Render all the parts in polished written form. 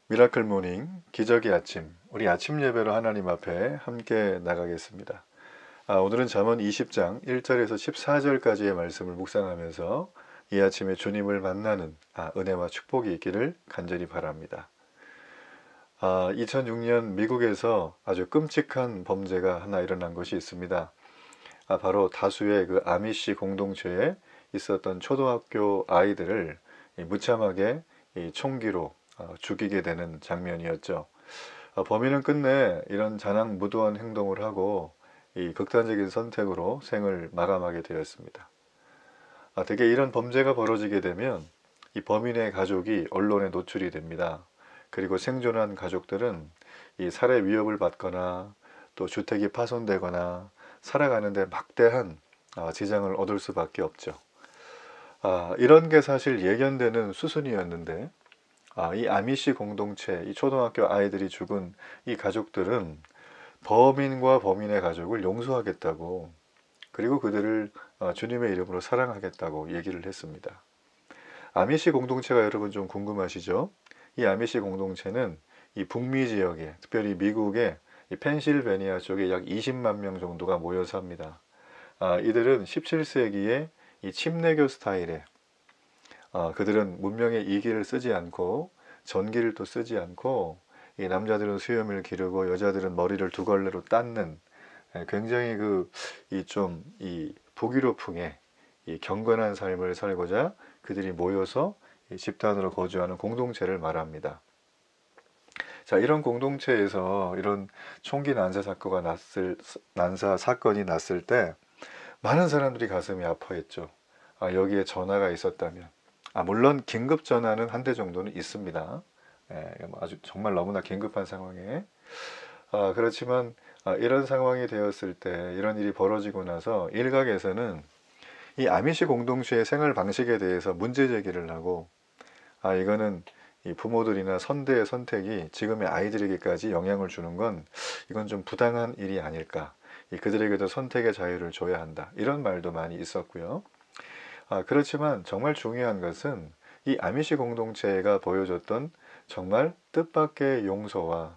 미라클 모닝 기적의 아침, 우리 아침 예배로 하나님 앞에 함께 나가겠습니다. 오늘은 잠언 20장 1절에서 14절까지의 말씀을 묵상하면서 이 아침에 주님을 만나는 은혜와 축복이 있기를 간절히 바랍니다. 2006년 미국에서 아주 끔찍한 범죄가 하나 일어난 것이 있습니다. 바로 다수의 그 아미시 공동체에 있었던 초등학교 아이들을 무참하게 이 총기로 죽이게 되는 장면이었죠. 범인은 끝내 이런 잔악무도한 행동을 하고 이 극단적인 선택으로 생을 마감하게 되었습니다. 대개 이런 범죄가 벌어지게 되면 이 범인의 가족이 언론에 노출이 됩니다. 그리고 생존한 가족들은 이 살해 위협을 받거나 또 주택이 파손되거나 살아가는데 막대한 지장을 얻을 수밖에 없죠. 이런 게 사실 예견되는 수순이었는데 이 아미시 공동체, 이 초등학교 아이들이 죽은 이 가족들은 범인과 범인의 가족을 용서하겠다고, 그리고 그들을 주님의 이름으로 사랑하겠다고 얘기를 했습니다. 아미시 공동체가 여러분 좀 궁금하시죠? 이 아미시 공동체는 이 북미 지역에, 특별히 미국의 이 펜실베니아 쪽에 약 20만 명 정도가 모여 삽니다. 이들은 17세기에 이 침례교 스타일의 그들은 문명의 이기를 쓰지 않고 전기를 또 쓰지 않고 이 남자들은 수염을 기르고 여자들은 머리를 두 걸레로 닦는 굉장히 이 북유럽풍의 이 경건한 삶을 살고자 그들이 모여서 이 집단으로 거주하는 공동체를 말합니다. 자, 이런 공동체에서 이런 총기 난사 사건이 났을 때 많은 사람들이 가슴이 아파했죠. 여기에 전화가 있었다면. 물론 긴급 전화는 한 대 정도는 있습니다. 아주 정말 너무나 긴급한 상황에. 그렇지만 이런 상황이 되었을 때, 이런 일이 벌어지고 나서 일각에서는 이 아미시 공동체의 생활 방식에 대해서 문제 제기를 하고, 이거는 이 부모들이나 선대의 선택이 지금의 아이들에게까지 영향을 주는 건 이건 좀 부당한 일이 아닐까. 그들에게도 선택의 자유를 줘야 한다. 이런 말도 많이 있었고요. 그렇지만 정말 중요한 것은 이 아미시 공동체가 보여줬던 정말 뜻밖의 용서와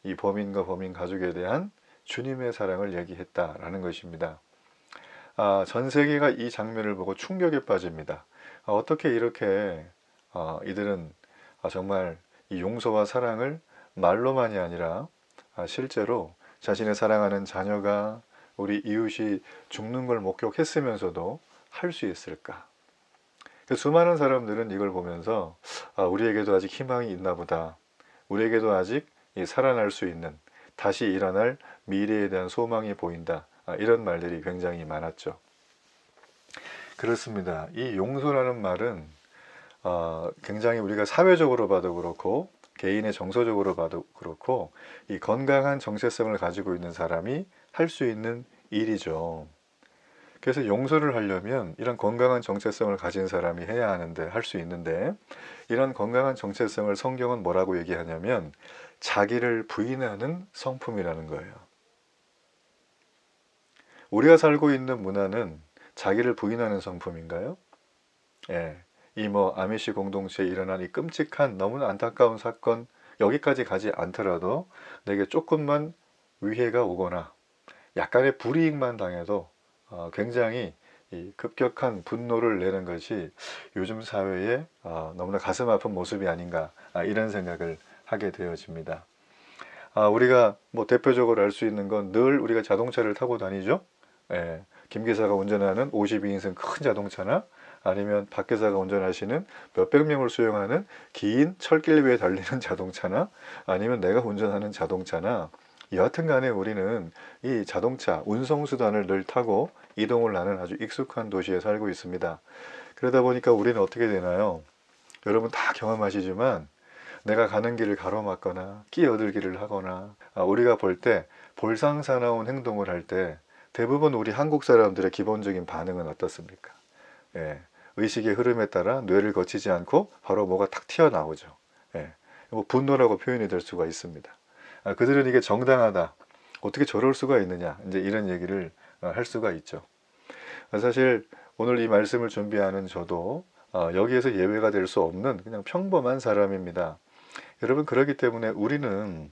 이 범인과 범인 가족에 대한 주님의 사랑을 얘기했다라는 것입니다. 전 세계가 이 장면을 보고 충격에 빠집니다. 어떻게 이렇게 이들은 정말 이 용서와 사랑을 말로만이 아니라 실제로 자신의 사랑하는 자녀가, 우리 이웃이 죽는 걸 목격했으면서도 할 수 있을까? 수많은 사람들은 이걸 보면서 우리에게도 아직 희망이 있나 보다. 우리에게도 아직 살아날 수 있는, 다시 일어날 미래에 대한 소망이 보인다. 이런 말들이 굉장히 많았죠. 그렇습니다. 이 용서라는 말은 굉장히 우리가 사회적으로 봐도 그렇고 개인의 정서적으로 봐도 그렇고 이 건강한 정체성을 가지고 있는 사람이 할 수 있는 일이죠. 그래서 용서를 하려면 이런 건강한 정체성을 가진 사람이 해야 하는데, 할 수 있는데, 이런 건강한 정체성을 성경은 뭐라고 얘기하냐면 자기를 부인하는 성품이라는 거예요. 우리가 살고 있는 문화는 자기를 부인하는 성품인가요? 예. 아미시 공동체에 일어난 이 끔찍한 너무나 안타까운 사건, 여기까지 가지 않더라도 내게 조금만 위해가 오거나 약간의 불이익만 당해도 굉장히 이 급격한 분노를 내는 것이 요즘 사회에 너무나 가슴 아픈 모습이 아닌가, 이런 생각을 하게 되어집니다. 우리가 대표적으로 알 수 있는 건 늘 우리가 자동차를 타고 다니죠. 김 기사가 운전하는 52인승 큰 자동차나 아니면 박 기사가 운전하시는 몇백 명을 수용하는 긴 철길 위에 달리는 자동차나 아니면 내가 운전하는 자동차나, 여하튼 간에 우리는 이 자동차, 운송수단을 늘 타고 이동을 하는 아주 익숙한 도시에 살고 있습니다. 그러다 보니까 우리는 어떻게 되나요? 여러분 다 경험하시지만 내가 가는 길을 가로막거나 끼어들기를 하거나 우리가 볼 때 볼상사나운 행동을 할 때 대부분 우리 한국 사람들의 기본적인 반응은 어떻습니까? 의식의 흐름에 따라 뇌를 거치지 않고 바로 뭐가 탁 튀어나오죠. 분노라고 표현이 될 수가 있습니다. 그들은 이게 정당하다, 어떻게 저럴 수가 있느냐, 이제 이런 얘기를 할 수가 있죠. 사실 오늘 이 말씀을 준비하는 저도 여기에서 예외가 될 수 없는 그냥 평범한 사람입니다. 여러분, 그렇기 때문에 우리는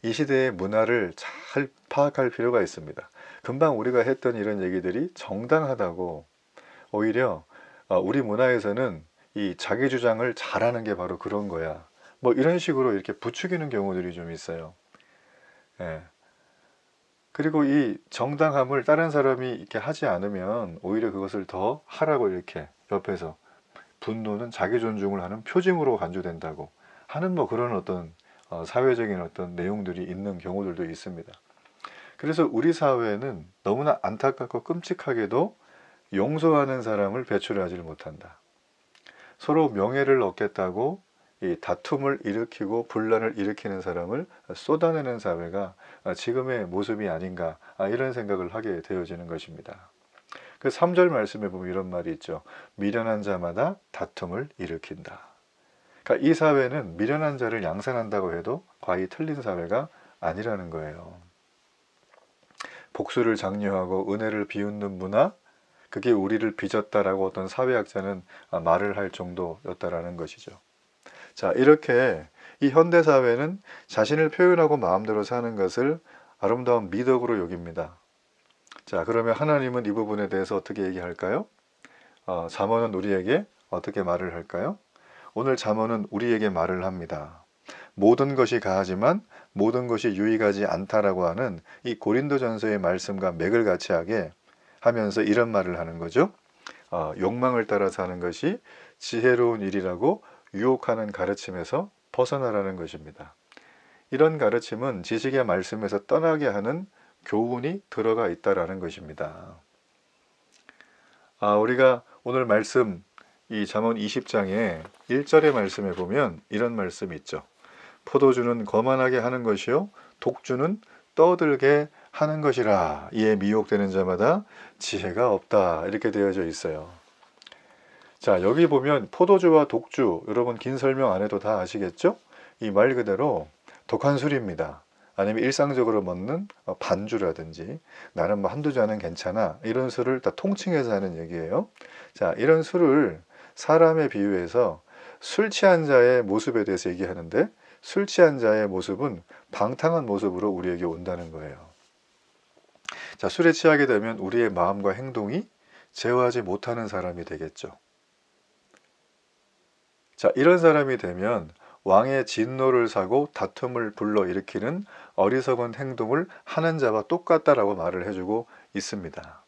이 시대의 문화를 잘 파악할 필요가 있습니다. 금방 우리가 했던 이런 얘기들이 정당하다고, 오히려 우리 문화에서는 이 자기 주장을 잘하는 게 바로 그런 거야, 뭐 이런 식으로 이렇게 부추기는 경우들이 좀 있어요. 예. 그리고 이 정당함을 다른 사람이 이렇게 하지 않으면 오히려 그것을 더 하라고 이렇게 옆에서, 분노는 자기 존중을 하는 표징으로 간주된다고 하는 뭐 그런 어떤 사회적인 어떤 내용들이 있는 경우들도 있습니다. 그래서 우리 사회는 너무나 안타깝고 끔찍하게도 용서하는 사람을 배출하지 못한다. 서로 명예를 얻겠다고 이 다툼을 일으키고 분란을 일으키는 사람을 쏟아내는 사회가 지금의 모습이 아닌가, 이런 생각을 하게 되어지는 것입니다. 그 3절 말씀에 보면 이런 말이 있죠. 미련한 자마다 다툼을 일으킨다. 그러니까 이 사회는 미련한 자를 양산한다고 해도 과히 틀린 사회가 아니라는 거예요. 복수를 장려하고 은혜를 비웃는 문화, 그게 우리를 빚었다라고 어떤 사회학자는 말을 할 정도였다라는 것이죠. 자, 이렇게 이 현대사회는 자신을 표현하고 마음대로 사는 것을 아름다운 미덕으로 여깁니다. 자, 그러면 하나님은 이 부분에 대해서 어떻게 얘기할까요? 잠언은 우리에게 어떻게 말을 할까요? 오늘 잠언은 우리에게 말을 합니다. 모든 것이 가하지만 모든 것이 유익하지 않다라고 하는 이 고린도전서의 말씀과 맥을 같이 하게 하면서 이런 말을 하는 거죠. 욕망을 따라 사는 것이 지혜로운 일이라고 유혹하는 가르침에서 벗어나라는 것입니다. 이런 가르침은 지식의 말씀에서 떠나게 하는 교훈이 들어가 있다라는 것입니다. 우리가 오늘 말씀 이 잠언 20장의 1절의 말씀에 보면 이런 말씀이 있죠. 포도주는 거만하게 하는 것이요 독주는 떠들게 하는 것이라. 이에 미혹되는 자마다 지혜가 없다. 이렇게 되어져 있어요. 자, 여기 보면 포도주와 독주, 여러분 긴 설명 안 해도 다 아시겠죠? 이 말 그대로 독한 술입니다. 아니면 일상적으로 먹는 반주라든지, 나는 뭐 한두 잔은 괜찮아, 이런 술을 다 통칭해서 하는 얘기예요. 자, 이런 술을 사람에 비유해서 술 취한 자의 모습에 대해서 얘기하는데, 술 취한 자의 모습은 방탕한 모습으로 우리에게 온다는 거예요. 자, 술에 취하게 되면 우리의 마음과 행동이 제어하지 못하는 사람이 되겠죠. 자, 이런 사람이 되면 왕의 진노를 사고 다툼을 불러일으키는 어리석은 행동을 하는 자와 똑같다라고 말을 해주고 있습니다.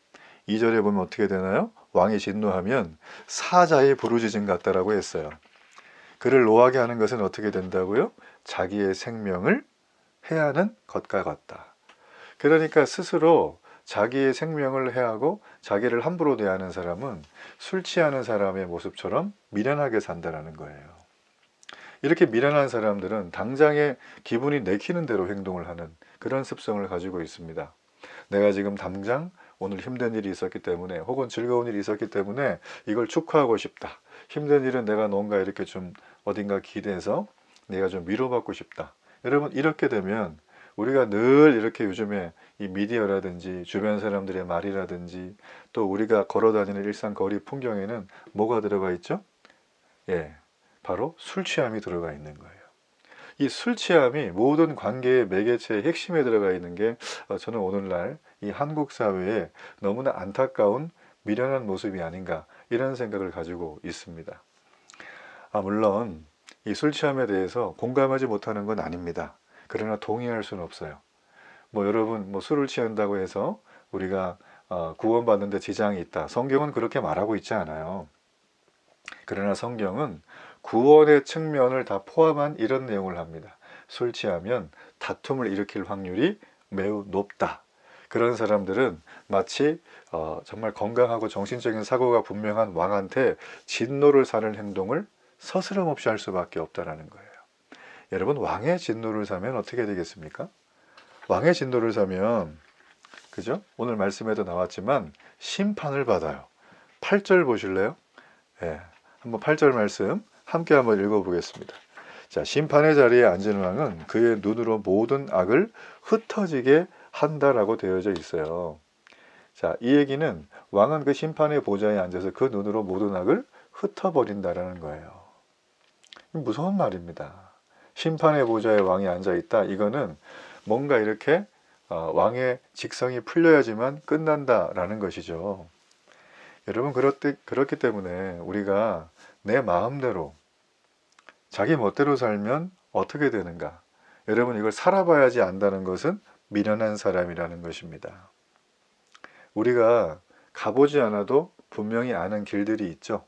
2절에 보면 어떻게 되나요? 왕이 진노하면 사자의 부르짖음 같다라고 했어요. 그를 노하게 하는 것은 어떻게 된다고요? 자기의 생명을 해하는 것과 같다. 그러니까 스스로 자기의 생명을 해하고 자기를 함부로 대하는 사람은 술 취하는 사람의 모습처럼 미련하게 산다는 거예요. 이렇게 미련한 사람들은 당장에 기분이 내키는 대로 행동을 하는 그런 습성을 가지고 있습니다. 내가 지금 당장 오늘 힘든 일이 있었기 때문에, 혹은 즐거운 일이 있었기 때문에 이걸 축하하고 싶다. 힘든 일은 내가 뭔가 이렇게 좀 어딘가 기대해서 내가 좀 위로받고 싶다. 여러분, 이렇게 되면 우리가 늘 이렇게 요즘에 이 미디어라든지 주변 사람들의 말이라든지 또 우리가 걸어다니는 일상 거리 풍경에는 뭐가 들어가 있죠? 예, 바로 술 취함이 들어가 있는 거예요. 이 술 취함이 모든 관계의 매개체의 핵심에 들어가 있는 게 저는 오늘날 이 한국 사회에 너무나 안타까운 미련한 모습이 아닌가, 이런 생각을 가지고 있습니다. 물론 이 술 취함에 대해서 공감하지 못하는 건 아닙니다. 그러나 동의할 수는 없어요. 여러분 술을 취한다고 해서 우리가 구원받는데 지장이 있다, 성경은 그렇게 말하고 있지 않아요. 그러나 성경은 구원의 측면을 다 포함한 이런 내용을 합니다. 술 취하면 다툼을 일으킬 확률이 매우 높다. 그런 사람들은 마치 정말 건강하고 정신적인 사고가 분명한 왕한테 진노를 사는 행동을 서스럼없이 할 수밖에 없다는 거예요. 여러분, 왕의 진노를 사면 어떻게 되겠습니까? 왕의 진노를 사면, 그죠? 오늘 말씀에도 나왔지만 심판을 받아요. 8절 보실래요? 예, 한번 8절 말씀 함께 한번 읽어보겠습니다. 자, 심판의 자리에 앉은 왕은 그의 눈으로 모든 악을 흩어지게 한다라고 되어져 있어요. 자, 이 얘기는 왕은 그 심판의 보좌에 앉아서 그 눈으로 모든 악을 흩어버린다라는 거예요. 무서운 말입니다. 심판의 보좌에 왕이 앉아 있다. 이거는 뭔가 이렇게 왕의 직성이 풀려야지만 끝난다라는 것이죠. 여러분, 그렇기 때문에 우리가 내 마음대로 자기 멋대로 살면 어떻게 되는가? 여러분, 이걸 살아봐야지 안다는 것은 미련한 사람이라는 것입니다. 우리가 가보지 않아도 분명히 아는 길들이 있죠.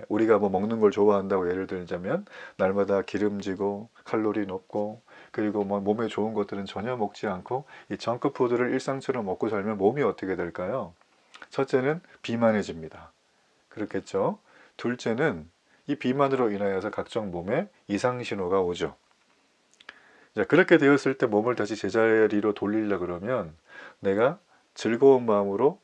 우리가 뭐 먹는 걸 좋아한다고 예를 들자면 날마다 기름지고 칼로리 높고 그리고 뭐 몸에 좋은 것들은 전혀 먹지 않고 이 정크푸드를 일상처럼 먹고 살면 몸이 어떻게 될까요? 첫째는 비만해집니다. 그렇겠죠. 둘째는 이 비만으로 인하여서 각종 몸에 이상 신호가 오죠. 자, 그렇게 되었을 때 몸을 다시 제자리로 돌리려 그러면 내가 즐거운 마음으로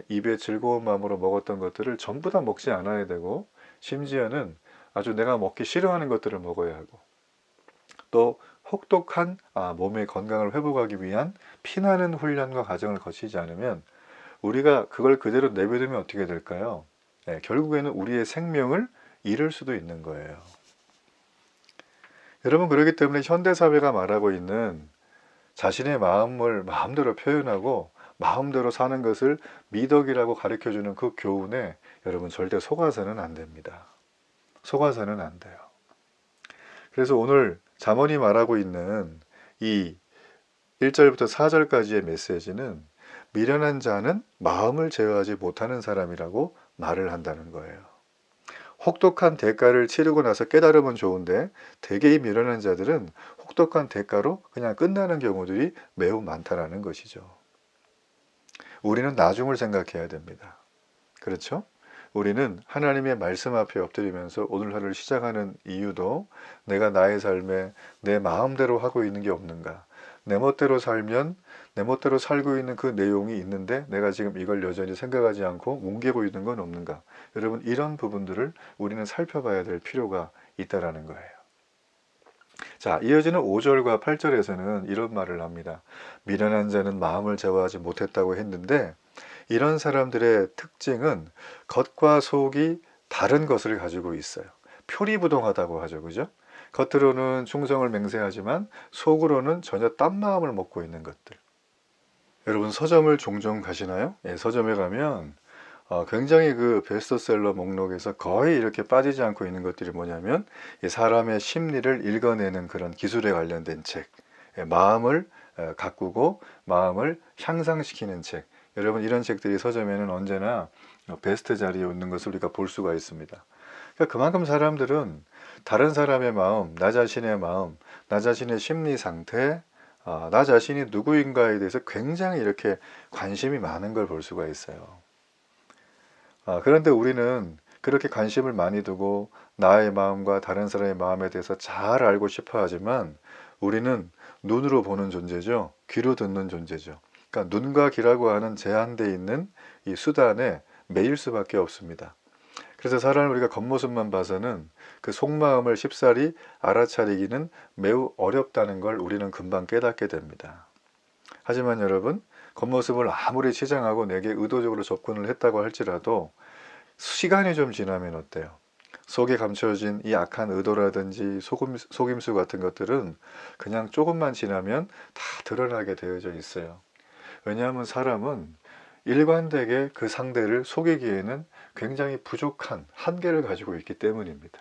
입에 즐거운 마음으로 먹었던 것들을 전부 다 먹지 않아야 되고 심지어는 아주 내가 먹기 싫어하는 것들을 먹어야 하고 또 혹독한 몸의 건강을 회복하기 위한 피나는 훈련과 과정을 거치지 않으면 우리가 그걸 그대로 내버리면 어떻게 될까요? 결국에는 우리의 생명을 잃을 수도 있는 거예요. 여러분, 그렇기 때문에 현대사회가 말하고 있는 자신의 마음을 마음대로 표현하고 마음대로 사는 것을 미덕이라고 가르쳐주는 그 교훈에 여러분 절대 속아서는 안 됩니다. 속아서는 안 돼요. 그래서 오늘 잠언이 말하고 있는 이 1절부터 4절까지의 메시지는 미련한 자는 마음을 제어하지 못하는 사람이라고 말을 한다는 거예요. 혹독한 대가를 치르고 나서 깨달으면 좋은데 대개 이 미련한 자들은 혹독한 대가로 그냥 끝나는 경우들이 매우 많다라는 것이죠. 우리는 나중을 생각해야 됩니다. 그렇죠? 우리는 하나님의 말씀 앞에 엎드리면서 오늘 하루를 시작하는 이유도 내가 나의 삶에 내 마음대로 하고 있는 게 없는가? 내 멋대로 살면 내 멋대로 살고 있는 그 내용이 있는데 내가 지금 이걸 여전히 생각하지 않고 뭉개고 있는 건 없는가? 여러분, 이런 부분들을 우리는 살펴봐야 될 필요가 있다라는 거예요. 자, 이어지는 5절과 8절에서는 이런 말을 합니다. 미련한 자는 마음을 제어하지 못했다고 했는데 이런 사람들의 특징은 겉과 속이 다른 것을 가지고 있어요. 표리부동하다고 하죠. 그죠? 겉으로는 충성을 맹세하지만 속으로는 전혀 딴 마음을 먹고 있는 것들. 여러분, 서점을 종종 가시나요? 서점에 가면 굉장히 그 베스트셀러 목록에서 거의 이렇게 빠지지 않고 있는 것들이 뭐냐면 이 사람의 심리를 읽어내는 그런 기술에 관련된 책, 마음을 가꾸고 마음을 향상시키는 책. 여러분, 이런 책들이 서점에는 언제나 베스트 자리에 있는 것을 우리가 볼 수가 있습니다. 그러니까 그만큼 사람들은 다른 사람의 마음, 나 자신의 마음, 나 자신의 심리 상태, 나 자신이 누구인가에 대해서 굉장히 이렇게 관심이 많은 걸 볼 수가 있어요. 그런데 우리는 그렇게 관심을 많이 두고 나의 마음과 다른 사람의 마음에 대해서 잘 알고 싶어 하지만 우리는 눈으로 보는 존재죠. 귀로 듣는 존재죠. 그러니까 눈과 귀라고 하는 제한되어 있는 이 수단에 매일 수밖에 없습니다. 그래서 사람을 우리가 겉모습만 봐서는 그 속마음을 쉽사리 알아차리기는 매우 어렵다는 걸 우리는 금방 깨닫게 됩니다. 하지만 여러분, 겉모습을 아무리 치장하고 내게 의도적으로 접근을 했다고 할지라도 시간이 좀 지나면 어때요? 속에 감춰진 이 악한 의도라든지 속임수 같은 것들은 그냥 조금만 지나면 다 드러나게 되어져 있어요. 왜냐하면 사람은 일관되게 그 상대를 속이기에는 굉장히 부족한 한계를 가지고 있기 때문입니다.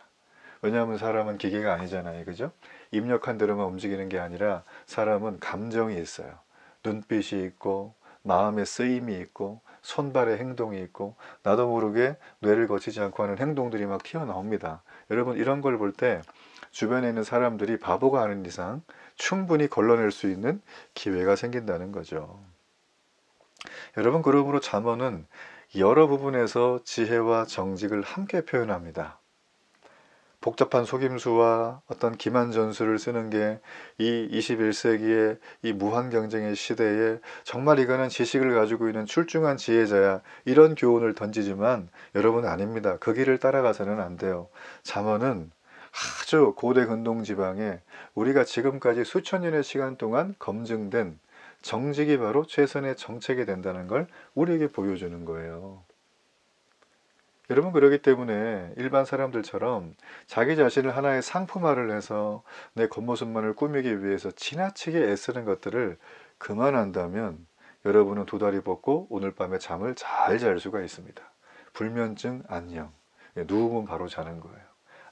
왜냐하면 사람은 기계가 아니잖아요. 그죠? 입력한 대로만 움직이는 게 아니라 사람은 감정이 있어요. 눈빛이 있고 마음의 쓰임이 있고 손발의 행동이 있고 나도 모르게 뇌를 거치지 않고 하는 행동들이 막 튀어나옵니다. 여러분, 이런 걸 볼 때 주변에 있는 사람들이 바보가 아닌 이상 충분히 걸러낼 수 있는 기회가 생긴다는 거죠. 여러분, 그러므로 잠언은 여러 부분에서 지혜와 정직을 함께 표현합니다. 복잡한 속임수와 어떤 기만 전술을 쓰는 게 이 21세기의 이 무한 경쟁의 시대에 정말 이거는 지식을 가지고 있는 출중한 지혜자야, 이런 교훈을 던지지만 여러분, 아닙니다. 그 길을 따라가서는 안 돼요. 잠언은 아주 고대 근동 지방에 우리가 지금까지 수천 년의 시간 동안 검증된 정직이 바로 최선의 정책이 된다는 걸 우리에게 보여주는 거예요. 여러분 그러기 때문에 일반 사람들처럼 자기 자신을 하나의 상품화를 해서 내 겉모습만을 꾸미기 위해서 지나치게 애쓰는 것들을 그만한다면 여러분은 두 다리 뻗고 오늘 밤에 잠을 잘 잘 수가 있습니다. 불면증 안녕. 누우면 바로 자는 거예요.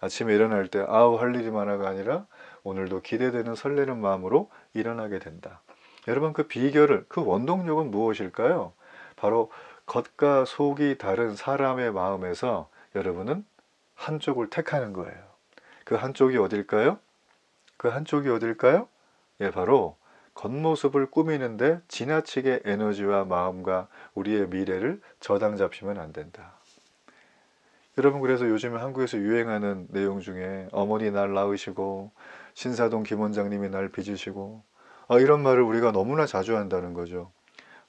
아침에 일어날 때 아우 할 일이 많아가 아니라 오늘도 기대되는 설레는 마음으로 일어나게 된다. 여러분 그 비결을, 그 원동력은 무엇일까요? 바로 겉과 속이 다른 사람의 마음에서 여러분은 한쪽을 택하는 거예요. 그 한쪽이 어딜까요? 그 한쪽이 어딜까요? 예, 바로 겉모습을 꾸미는데 지나치게 에너지와 마음과 우리의 미래를 저당 잡히면 안 된다. 여러분 그래서 요즘에 한국에서 유행하는 내용 중에 어머니 날 낳으시고 신사동 김 원장님이 날 빚으시고 이런 말을 우리가 너무나 자주 한다는 거죠.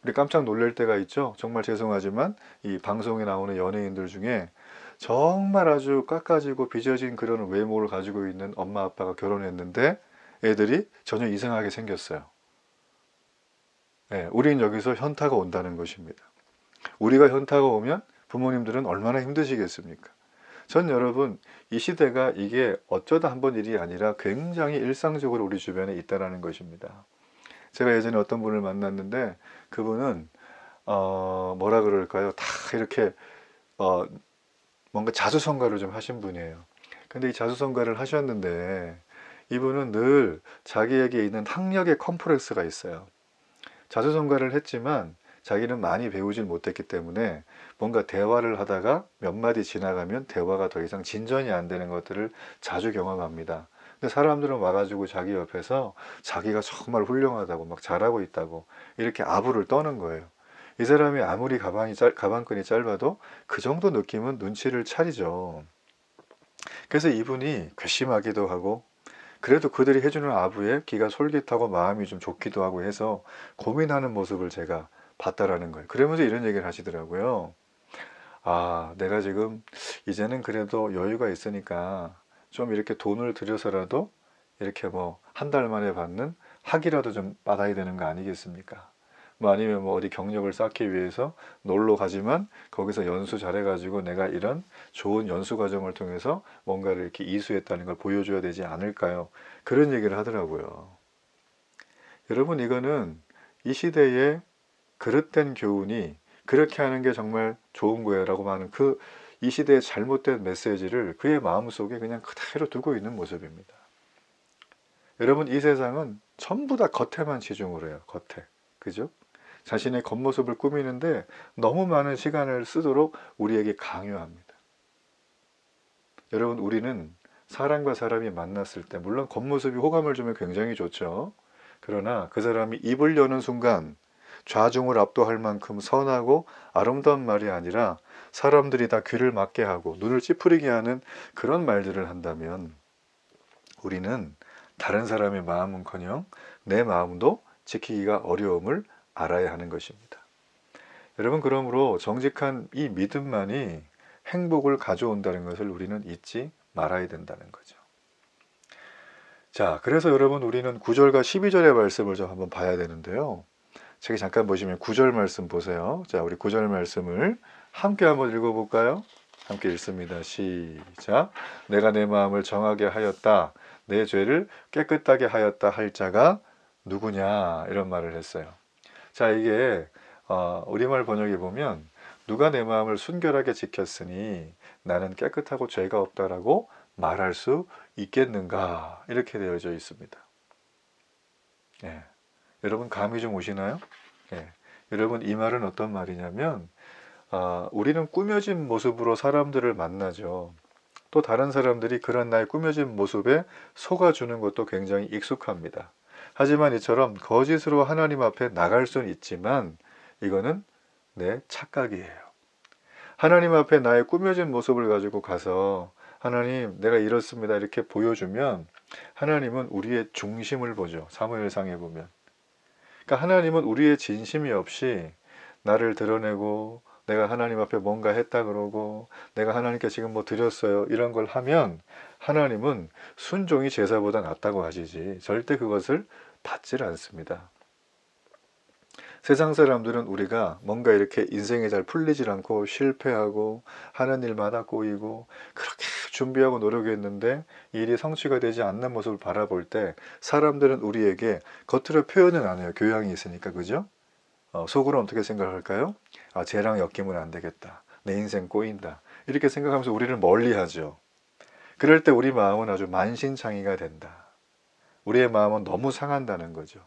우리 깜짝 놀랄 때가 있죠. 정말 죄송하지만 이 방송에 나오는 연예인들 중에 정말 아주 깎아지고 빚어진 그런 외모를 가지고 있는 엄마 아빠가 결혼했는데 애들이 전혀 이상하게 생겼어요. 네, 우린 여기서 현타가 온다는 것입니다. 우리가 현타가 오면 부모님들은 얼마나 힘드시겠습니까? 전 여러분 이 시대가 이게 어쩌다 한 번 일이 아니라 굉장히 일상적으로 우리 주변에 있다는 것입니다. 제가 예전에 어떤 분을 만났는데 그분은 뭐라 그럴까요? 다 이렇게 뭔가 자수성가를 좀 하신 분이에요. 근데 이 자수성가를 하셨는데 이분은 늘 자기에게 있는 학력의 컴플렉스가 있어요. 자수성가를 했지만 자기는 많이 배우질 못했기 때문에 뭔가 대화를 하다가 몇 마디 지나가면 대화가 더 이상 진전이 안 되는 것들을 자주 경험합니다. 근데 사람들은 와가지고 자기 옆에서 자기가 정말 훌륭하다고 막 잘하고 있다고 이렇게 아부를 떠는 거예요. 이 사람이 아무리 가방끈이 짧아도 그 정도 느낌은 눈치를 차리죠. 그래서 이분이 괘씸하기도 하고 그래도 그들이 해주는 아부에 귀가 솔깃하고 마음이 좀 좋기도 하고 해서 고민하는 모습을 제가 봤다라는 거예요. 그러면서 이런 얘기를 하시더라고요. 내가 지금 이제는 그래도 여유가 있으니까 좀 이렇게 돈을 들여서라도 이렇게 뭐 한 달 만에 받는 학이라도 좀 받아야 되는 거 아니겠습니까? 뭐 아니면 뭐 어디 경력을 쌓기 위해서 놀러 가지만 거기서 연수 잘해가지고 내가 이런 좋은 연수 과정을 통해서 뭔가를 이렇게 이수했다는 걸 보여줘야 되지 않을까요? 그런 얘기를 하더라고요. 여러분 이거는 이 시대의 그릇된 교훈이 그렇게 하는 게 정말 좋은 거예요 라고 하는 그 이 시대의 잘못된 메시지를 그의 마음속에 그냥 그대로 두고 있는 모습입니다. 여러분 이 세상은 전부 다 겉에만 치중을 해요. 겉에. 그죠? 자신의 겉모습을 꾸미는데 너무 많은 시간을 쓰도록 우리에게 강요합니다. 여러분 우리는 사람과 사람이 만났을 때 물론 겉모습이 호감을 주면 굉장히 좋죠. 그러나 그 사람이 입을 여는 순간 좌중을 압도할 만큼 선하고 아름다운 말이 아니라 사람들이 다 귀를 막게 하고 눈을 찌푸리게 하는 그런 말들을 한다면 우리는 다른 사람의 마음은커녕 내 마음도 지키기가 어려움을 알아야 하는 것입니다. 여러분 그러므로 정직한 이 믿음만이 행복을 가져온다는 것을 우리는 잊지 말아야 된다는 거죠. 자, 그래서 여러분 우리는 9절과 12절의 말씀을 좀 한번 봐야 되는데요. 책에 잠깐 보시면 9절 말씀 보세요. 자, 우리 9절 말씀을 함께 한번 읽어볼까요? 함께 읽습니다. 시작. 내가 내 마음을 정하게 하였다. 내 죄를 깨끗하게 하였다 할 자가 누구냐 이런 말을 했어요. 자, 이게 우리말 번역에 보면 누가 내 마음을 순결하게 지켰으니 나는 깨끗하고 죄가 없다라고 말할 수 있겠는가 이렇게 되어져 있습니다. 예. 여러분 감이 좀 오시나요? 예. 여러분 이 말은 어떤 말이냐면 우리는 꾸며진 모습으로 사람들을 만나죠. 또 다른 사람들이 그런 나의 꾸며진 모습에 속아주는 것도 굉장히 익숙합니다. 하지만 이처럼 거짓으로 하나님 앞에 나갈 수는 있지만 이거는 내 착각이에요. 하나님 앞에 나의 꾸며진 모습을 가지고 가서 하나님 내가 이렇습니다 이렇게 보여주면 하나님은 우리의 중심을 보죠. 사무엘상에 보면. 그러니까 하나님은 우리의 진심이 없이 나를 드러내고 내가 하나님 앞에 뭔가 했다 그러고 내가 하나님께 지금 뭐 드렸어요 이런 걸 하면 하나님은 순종이 제사보다 낫다고 하시지 절대 그것을 받질 않습니다. 세상 사람들은 우리가 뭔가 이렇게 인생에 잘 풀리질 않고 실패하고 하는 일마다 꼬이고 그렇게 준비하고 노력했는데 일이 성취가 되지 않는 모습을 바라볼 때 사람들은 우리에게 겉으로 표현은 안 해요. 교양이 있으니까, 그죠? 속으로 어떻게 생각할까요? 아, 쟤랑 엮이면 안 되겠다. 내 인생 꼬인다. 이렇게 생각하면서 우리를 멀리하죠. 그럴 때 우리 마음은 아주 만신창이가 된다. 우리의 마음은 너무 상한다는 거죠.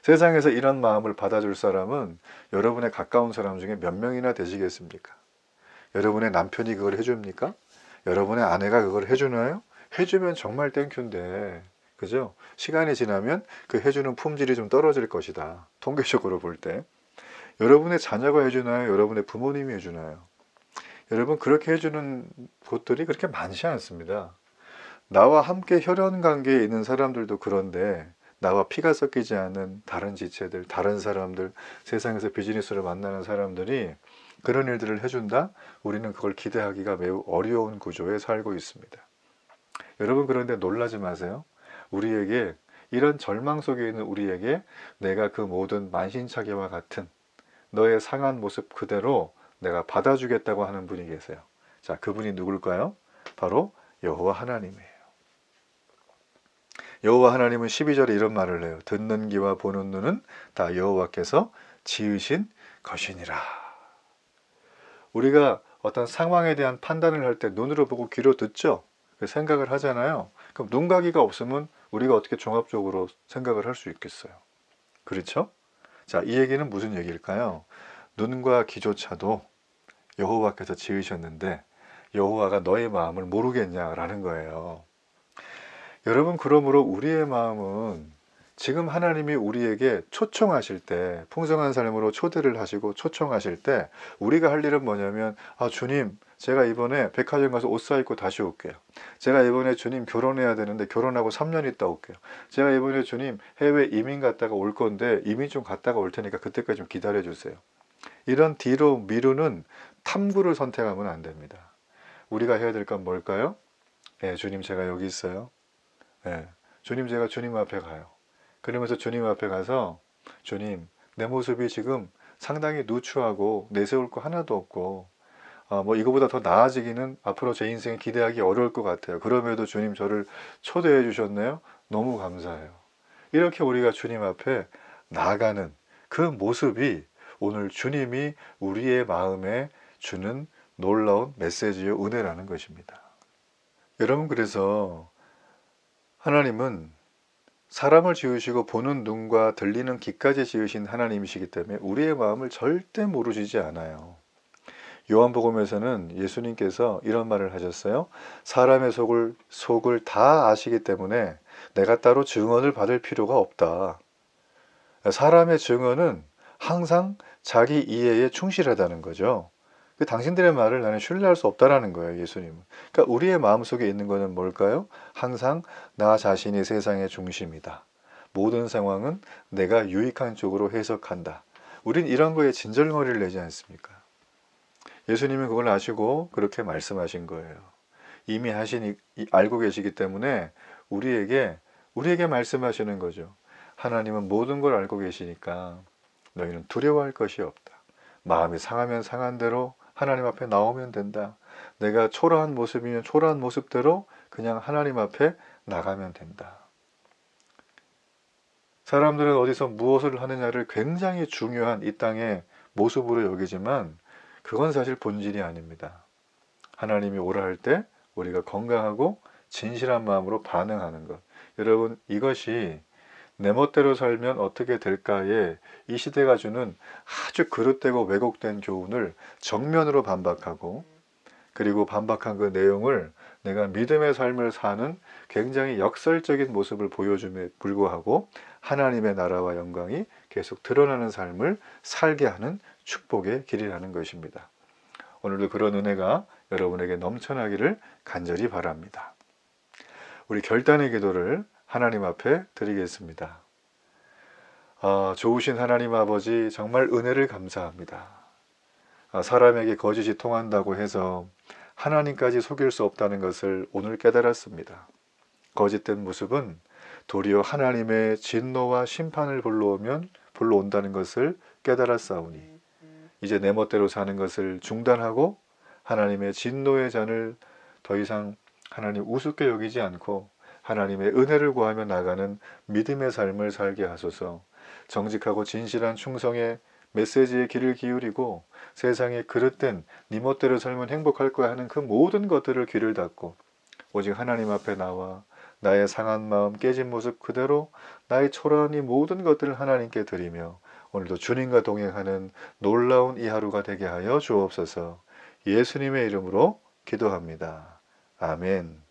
세상에서 이런 마음을 받아줄 사람은 여러분의 가까운 사람 중에 몇 명이나 되시겠습니까? 여러분의 남편이 그걸 해줍니까? 여러분의 아내가 그걸 해주나요? 해주면 정말 땡큐인데, 그죠? 시간이 지나면 그 해주는 품질이 좀 떨어질 것이다. 통계적으로 볼 때. 여러분의 자녀가 해주나요? 여러분의 부모님이 해주나요? 여러분, 그렇게 해주는 곳들이 그렇게 많지 않습니다. 나와 함께 혈연 관계에 있는 사람들도 그런데 나와 피가 섞이지 않은 다른 지체들, 다른 사람들, 세상에서 비즈니스를 만나는 사람들이 그런 일들을 해준다? 우리는 그걸 기대하기가 매우 어려운 구조에 살고 있습니다. 여러분, 그런데 놀라지 마세요. 우리에게, 이런 절망 속에 있는 우리에게 내가 그 모든 만신창이와 같은 너의 상한 모습 그대로 내가 받아주겠다고 하는 분이 계세요. 자, 그분이 누굴까요? 바로 여호와 하나님이에요. 여호와 하나님은 12절에 이런 말을 해요. 듣는 귀와 보는 눈은 다 여호와께서 지으신 것이니라. 우리가 어떤 상황에 대한 판단을 할 때 눈으로 보고 귀로 듣죠. 생각을 하잖아요. 그럼 눈과 귀가 없으면 우리가 어떻게 종합적으로 생각을 할 수 있겠어요. 그렇죠? 자, 이 얘기는 무슨 얘기일까요? 눈과 귀조차도 여호와께서 지으셨는데 여호와가 너의 마음을 모르겠냐라는 거예요. 여러분, 그러므로 우리의 마음은 지금 하나님이 우리에게 초청하실 때, 풍성한 삶으로 초대를 하시고 초청하실 때 우리가 할 일은 뭐냐면, 아, 주님, 제가 이번에 백화점 가서 옷 사입고 다시 올게요. 제가 이번에 주님 결혼해야 되는데 결혼하고 3년 있다 올게요. 제가 이번에 주님 해외 이민 갔다가 올 건데 이민 좀 갔다가 올 테니까 그때까지 좀 기다려 주세요. 이런 뒤로 미루는 탐구를 선택하면 안 됩니다. 우리가 해야 될 건 뭘까요? 네, 주님, 제가 여기 있어요. 네, 주님, 제가 주님 앞에 가요. 그러면서 주님 앞에 가서, 주님, 내 모습이 지금 상당히 누추하고 내세울 거 하나도 없고 뭐 이거보다 더 나아지기는 앞으로 제 인생에 기대하기 어려울 것 같아요. 그럼에도 주님, 저를 초대해 주셨네요. 너무 감사해요. 이렇게 우리가 주님 앞에 나아가는 그 모습이 오늘 주님이 우리의 마음에 주는 놀라운 메시지요, 은혜라는 것입니다. 여러분, 그래서 하나님은 사람을 지으시고 보는 눈과 들리는 귀까지 지으신 하나님이시기 때문에 우리의 마음을 절대 모르시지 않아요. 요한복음에서는 예수님께서 이런 말을 하셨어요. 사람의 속을 다 아시기 때문에 내가 따로 증언을 받을 필요가 없다. 사람의 증언은 항상 자기 이해에 충실하다는 거죠. 당신들의 말을 나는 신뢰할 수 없다라는 거예요, 예수님은. 그러니까 우리의 마음속에 있는 것은 뭘까요? 항상 나 자신이 세상의 중심이다. 모든 상황은 내가 유익한 쪽으로 해석한다. 우린 이런 거에 진절머리를 내지 않습니까? 예수님은 그걸 아시고 그렇게 말씀하신 거예요. 이미 알고 계시기 때문에 우리에게 말씀하시는 거죠. 하나님은 모든 걸 알고 계시니까 너희는 두려워할 것이 없다. 마음이 상하면 상한 대로 하나님 앞에 나오면 된다. 내가 초라한 모습이면 초라한 모습대로 그냥 하나님 앞에 나가면 된다. 사람들은 어디서 무엇을 하느냐를 굉장히 중요한 이 땅의 모습으로 여기지만 그건 사실 본질이 아닙니다. 하나님이 오라 할 때 우리가 건강하고 진실한 마음으로 반응하는 것. 여러분, 이것이 내 멋대로 살면 어떻게 될까에 이 시대가 주는 아주 그릇되고 왜곡된 교훈을 정면으로 반박하고, 그리고 반박한 그 내용을 내가 믿음의 삶을 사는 굉장히 역설적인 모습을 보여줌에 불구하고 하나님의 나라와 영광이 계속 드러나는 삶을 살게 하는 축복의 길이라는 것입니다. 오늘도 그런 은혜가 여러분에게 넘쳐나기를 간절히 바랍니다. 우리 결단의 기도를 하나님 앞에 드리겠습니다. 좋으신 하나님 아버지, 정말 은혜를 감사합니다. 사람에게 거짓이 통한다고 해서 하나님까지 속일 수 없다는 것을 오늘 깨달았습니다. 거짓된 모습은 도리어 하나님의 진노와 심판을 불러오면 불러온다는 것을 깨달았사오니 이제 내 멋대로 사는 것을 중단하고 하나님의 진노의 잔을 더 이상 하나님 우습게 여기지 않고 하나님의 은혜를 구하며 나가는 믿음의 삶을 살게 하소서. 정직하고 진실한 충성의 메시지에 귀를 기울이고 세상에 그릇된 네 멋대로 살면 행복할 거야 하는 그 모든 것들을 귀를 닫고 오직 하나님 앞에 나와 나의 상한 마음 깨진 모습 그대로 나의 초라한 이 모든 것들을 하나님께 드리며 오늘도 주님과 동행하는 놀라운 이 하루가 되게 하여 주옵소서. 예수님의 이름으로 기도합니다. 아멘.